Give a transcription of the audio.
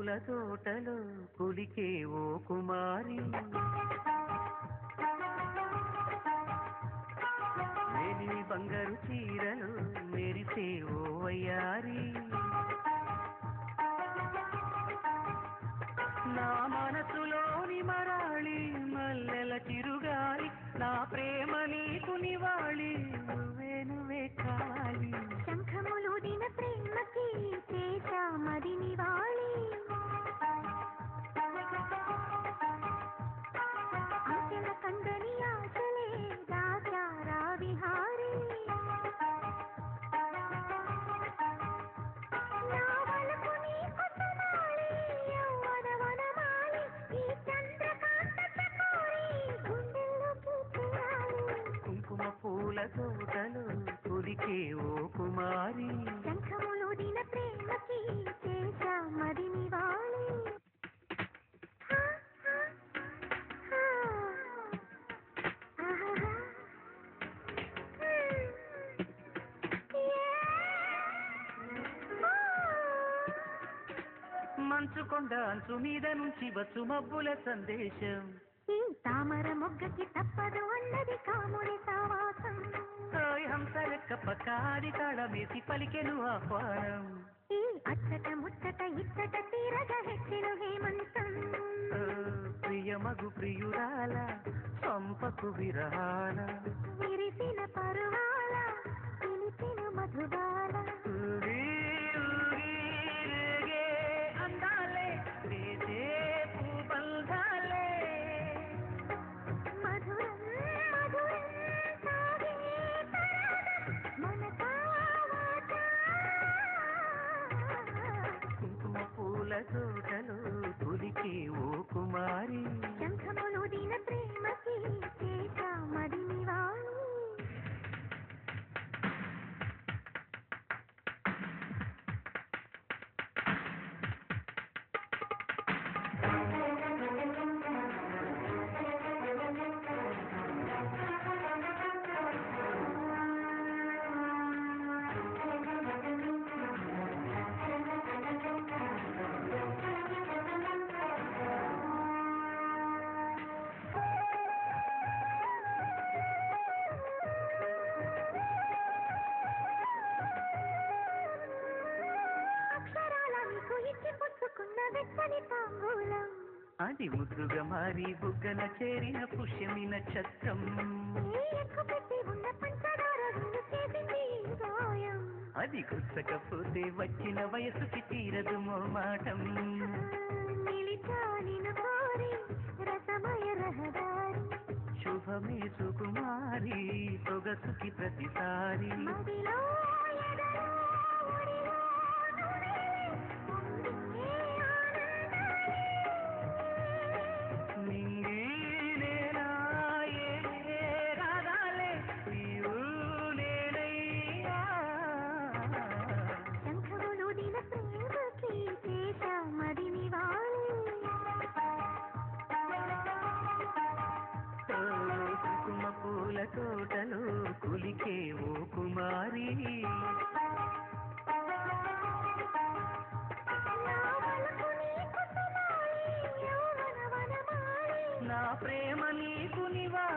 పూల తోటలో పులికే ఓ కుమారి మేలి బంగారు చీరలు మెరిసే ఓ వయ్యారి నా మనసులోని మరాళి మల్లెల చిరుగాలి నా ప్రేమ నీకు నివాళి నువ్వే నువ్వే కావాలి శంఖములు దిన ప్రేమకి చేశా మరి నివాళి ఆశల కందని ఆశలే దాచారా విహారీ నా వలపు నీకు సమాలి యౌవన వనమాలి ఈ చంద్రకాంత చకోరి గుండెల్లోకి చేరాలి కుంకుమ పూల తోటలో పులికే ఓ కుమారి శంఖములు దిన ప్రేమకి చేశా మరి నివాళి మంచుకొండ అంచు మీద నుంచి వచ్చు మబ్బుల సందేశం ఈ తామర మొగ్గకి తప్పదు అన్నది కాముని సావాసం హంసలెక్క పకాడి తాళమేసి పలికెను ఆహ్వానం ఈ అచ్చట ముచ్చట ఇచ్చట తీరగ హెచ్చెను హేమంతం ప్రియమగు ప్రియురాల సంపకు విరహాల విరిసిన పరువాల పిలిచిన మధుబాల ఊగి ఊగి రేగే అందాలే వేసే పూబంధాలే మధురం మధురం సాగే తరాగం మన కావాట కుంకుమ పూల తోటలో పులికే ఓ కుమారి శంఖములు దిన ప్రేమకి చేశా మరి నివాళి అది ముద్దుగా మారి బుగ్గన చేరిన పుష్యమి నక్షత్రం అది గుచ్చకపోతే వచ్చిన వయసుకి తీరదు మోమాటం శుభమే సుకుమారి సొగసుకి ప్రతిసారి పూల తోటలో కులికే ఓ కుమారి నా ప్రేమ నీకు నివా